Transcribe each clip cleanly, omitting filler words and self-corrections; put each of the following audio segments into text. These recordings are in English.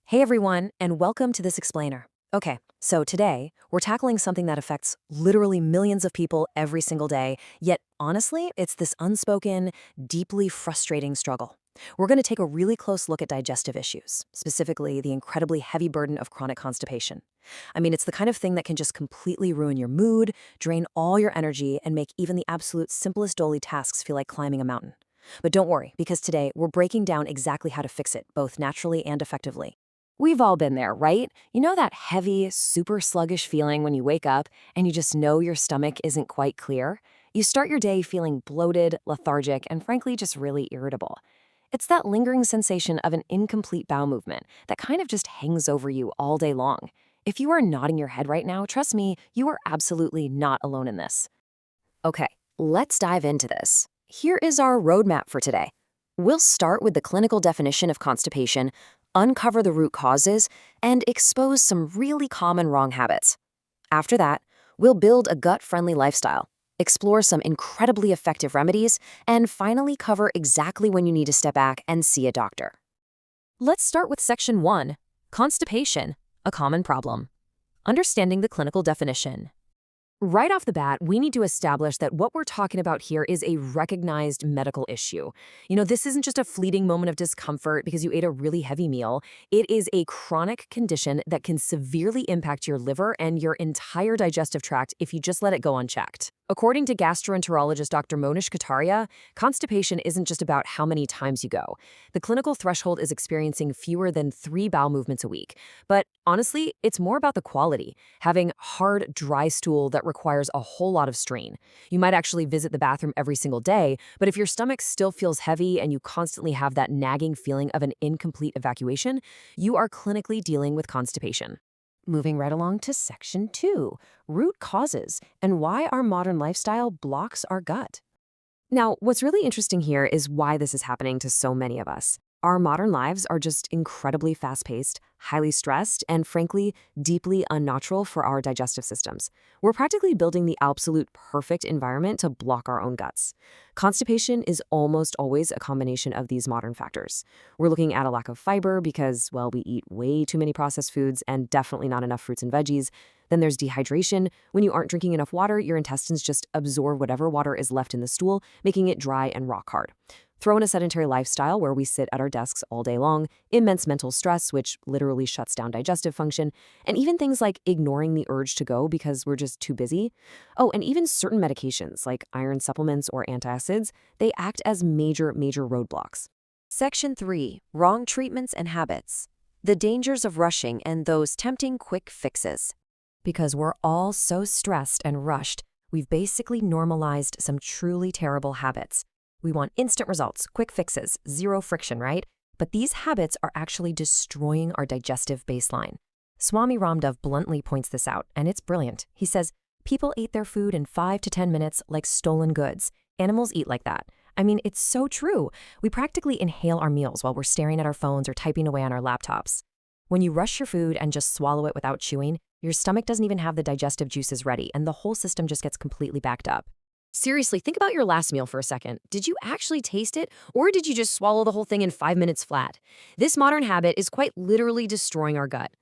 Hey everyone, and welcome to this explainer. Okay, so today we're tackling something that affects literally millions of people every single day, yet honestly, it's this unspoken, deeply frustrating struggle. We're going to take a really close look at digestive issues, specifically the incredibly heavy burden of chronic constipation. I mean, it's the kind of thing that can just completely ruin your mood, drain all your energy, and make even the absolute simplest daily tasks feel like climbing a mountain. But don't worry, because today we're breaking down exactly how to fix it, both naturally and effectively. We've all been there, right? You know that heavy, super sluggish feeling when you wake up and you just know your stomach isn't quite clear? You start your day feeling bloated, lethargic, and frankly just really irritable. It's that lingering sensation of an incomplete bowel movement that kind of just hangs over you all day long. If you are nodding your head right now, trust me, you are absolutely not alone in this. Okay, let's dive into this. Here is our roadmap for today. We'll start with the clinical definition of constipation, uncover the root causes, and expose some really common wrong habits. After that, we'll build a gut-friendly lifestyle, explore some incredibly effective remedies, and finally cover exactly when you need to step back and see a doctor. Let's start with Section 1, Constipation, a common problem. Understanding the clinical definition. Right off the bat, we need to establish that what we're talking about here is a recognized medical issue. This isn't just a fleeting moment of discomfort because you ate a really heavy meal. It is a chronic condition that can severely impact your liver and your entire digestive tract if you just let it go unchecked. According to gastroenterologist Dr. Monish Kataria, constipation isn't just about how many times you go. The clinical threshold is experiencing fewer than 3 bowel movements a week. But honestly, it's more about the quality, having hard, dry stool that requires a whole lot of strain. You might actually visit the bathroom every single day, but if your stomach still feels heavy and you constantly have that nagging feeling of an incomplete evacuation, you are clinically dealing with constipation. Moving right along to Section 2, root causes and why our modern lifestyle blocks our gut. Now, what's really interesting here is why this is happening to so many of us. Our modern lives are just incredibly fast-paced, highly stressed, and frankly, deeply unnatural for our digestive systems. We're practically building the absolute perfect environment to block our own guts. Constipation is almost always a combination of these modern factors. We're looking at a lack of fiber because, well, we eat way too many processed foods and definitely not enough fruits and veggies. Then there's dehydration. When you aren't drinking enough water, your intestines just absorb whatever water is left in the stool, making it dry and rock hard. Throw in a sedentary lifestyle where we sit at our desks all day long, immense mental stress, which literally shuts down digestive function, and even things like ignoring the urge to go because we're just too busy. Oh, and even certain medications like iron supplements or antacids, they act as major roadblocks. Section 3, wrong treatments and habits. The dangers of rushing and those tempting quick fixes. Because we're all so stressed and rushed, we've basically normalized some truly terrible habits. We want instant results, quick fixes, zero friction, right? But these habits are actually destroying our digestive baseline. Swami Ramdev bluntly points this out, and it's brilliant. He says, people ate their food in 5 to 10 minutes like stolen goods. Animals eat like that. I mean, it's so true. We practically inhale our meals while we're staring at our phones or typing away on our laptops. When you rush your food and just swallow it without chewing, your stomach doesn't even have the digestive juices ready, and the whole system just gets completely backed up. Seriously, think about your last meal for a second. Did you actually taste it, or did you just swallow the whole thing in 5 minutes flat? This modern habit is quite literally destroying our gut.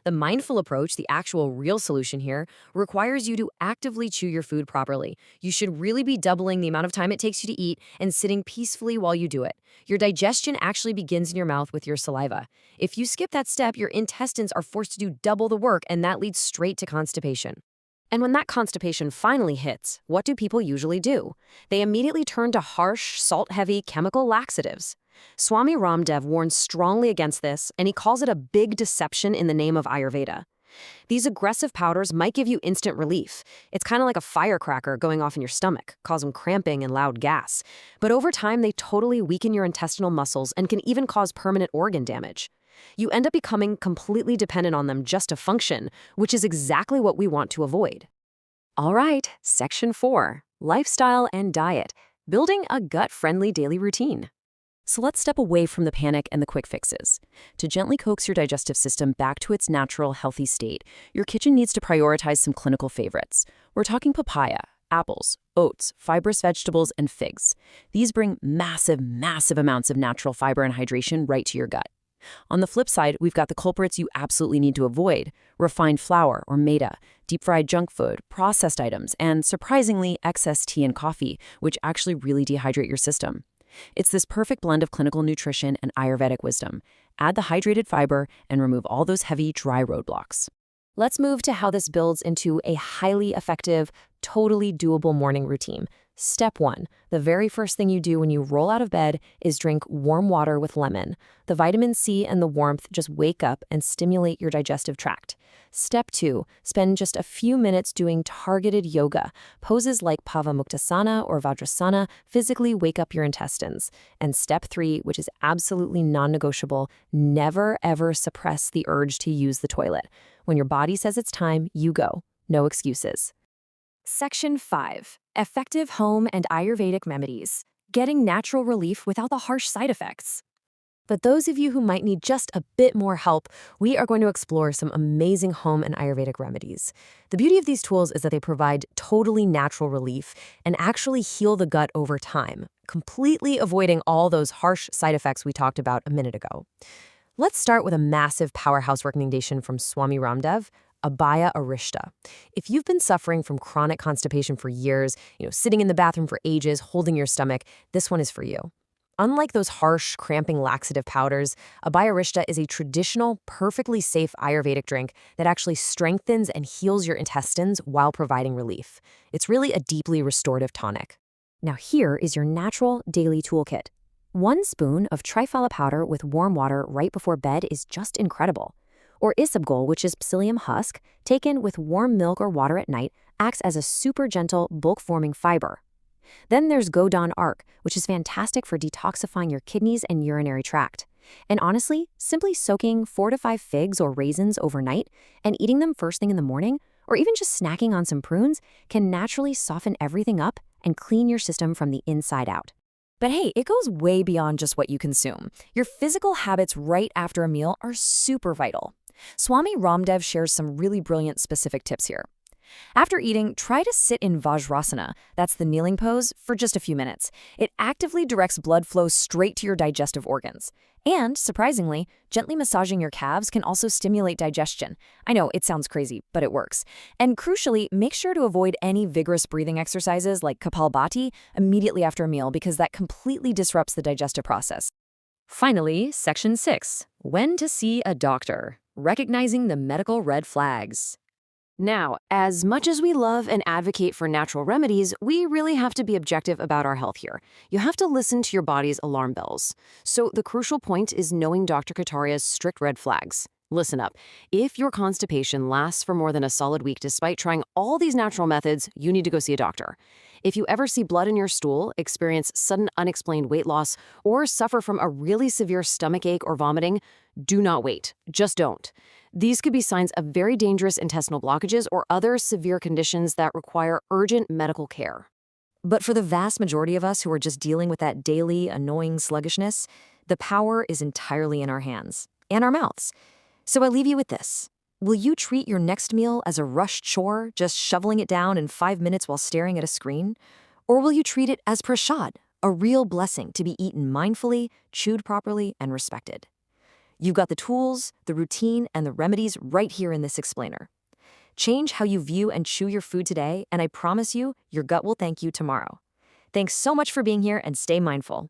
The mindful approach, the actual real solution here, requires you to actively chew your food properly. You should really be doubling the amount of time it takes you to eat and sitting peacefully while you do it. Your digestion actually begins in your mouth with your saliva. If you skip that step, your intestines are forced to do double the work, and that leads straight to constipation. And when that constipation finally hits, what do people usually do? They immediately turn to harsh, salt-heavy chemical laxatives. Swami Ramdev warns strongly against this, and he calls it a big deception in the name of Ayurveda. These aggressive powders might give you instant relief. It's kind of like a firecracker going off in your stomach, causing cramping and loud gas. But over time, they totally weaken your intestinal muscles and can even cause permanent organ damage. You end up becoming completely dependent on them just to function, which is exactly what we want to avoid. All right, Section 4, Lifestyle and Diet, Building a Gut-Friendly Daily Routine. So let's step away from the panic and the quick fixes. To gently coax your digestive system back to its natural, healthy state, your kitchen needs to prioritize some clinical favorites. We're talking papaya, apples, oats, fibrous vegetables, and figs. These bring massive amounts of natural fiber and hydration right to your gut. On the flip side, we've got the culprits you absolutely need to avoid: refined flour or maida, deep-fried junk food, processed items, and surprisingly, excess tea and coffee, which actually really dehydrate your system. It's this perfect blend of clinical nutrition and Ayurvedic wisdom. Add the hydrated fiber and remove all those heavy, dry roadblocks. Let's move to how this builds into a highly effective, totally doable morning routine. Step 1. The very first thing you do when you roll out of bed is drink warm water with lemon. The vitamin C and the warmth just wake up and stimulate your digestive tract. Step 2. Spend just a few minutes doing targeted yoga. Poses like Pavamuktasana or Vajrasana physically wake up your intestines. And step 3, which is absolutely non-negotiable, never ever suppress the urge to use the toilet. When your body says it's time, you go. No excuses. Section 5. Effective home and Ayurvedic remedies. Getting natural relief without the harsh side effects. But those of you who might need just a bit more help, we are going to explore some amazing home and Ayurvedic remedies. The beauty of these tools is that they provide totally natural relief and actually heal the gut over time, completely avoiding all those harsh side effects we talked about a minute ago. Let's start with a massive powerhouse recommendation from Swami Ramdev, Abaya Arishta. If you've been suffering from chronic constipation for years, sitting in the bathroom for ages, holding your stomach, this one is for you. Unlike those harsh, cramping laxative powders, Abaya Arishta is a traditional, perfectly safe Ayurvedic drink that actually strengthens and heals your intestines while providing relief. It's really a deeply restorative tonic. Now here is your natural daily toolkit. 1 spoon of triphala powder with warm water right before bed is just incredible. Or isabgol, which is psyllium husk, taken with warm milk or water at night, acts as a super gentle, bulk-forming fiber. Then there's Godon Arc, which is fantastic for detoxifying your kidneys and urinary tract. And honestly, simply soaking 4 to 5 figs or raisins overnight and eating them first thing in the morning, or even just snacking on some prunes, can naturally soften everything up and clean your system from the inside out. But hey, it goes way beyond just what you consume. Your physical habits right after a meal are super vital. Swami Ramdev shares some really brilliant specific tips here. After eating, try to sit in Vajrasana, that's the kneeling pose, for just a few minutes. It actively directs blood flow straight to your digestive organs. And, surprisingly, gently massaging your calves can also stimulate digestion. I know, it sounds crazy, but it works. And crucially, make sure to avoid any vigorous breathing exercises like Kapalbhati immediately after a meal because that completely disrupts the digestive process. Finally, Section 6. When to see a doctor. Recognizing the medical red flags. Now, as much as we love and advocate for natural remedies, we really have to be objective about our health here. You have to listen to your body's alarm bells. So the crucial point is knowing Dr. Kataria's strict red flags. Listen up. If your constipation lasts for more than a solid week despite trying all these natural methods, you need to go see a doctor. If you ever see blood in your stool, experience sudden unexplained weight loss, or suffer from a really severe stomachache or vomiting, do not wait. Just don't. These could be signs of very dangerous intestinal blockages or other severe conditions that require urgent medical care. But for the vast majority of us who are just dealing with that daily, annoying sluggishness, the power is entirely in our hands and our mouths. So I leave you with this. Will you treat your next meal as a rushed chore, just shoveling it down in 5 minutes while staring at a screen? Or will you treat it as prasad, a real blessing to be eaten mindfully, chewed properly, and respected? You've got the tools, the routine, and the remedies right here in this explainer. Change how you view and chew your food today, and I promise you, your gut will thank you tomorrow. Thanks so much for being here, and stay mindful.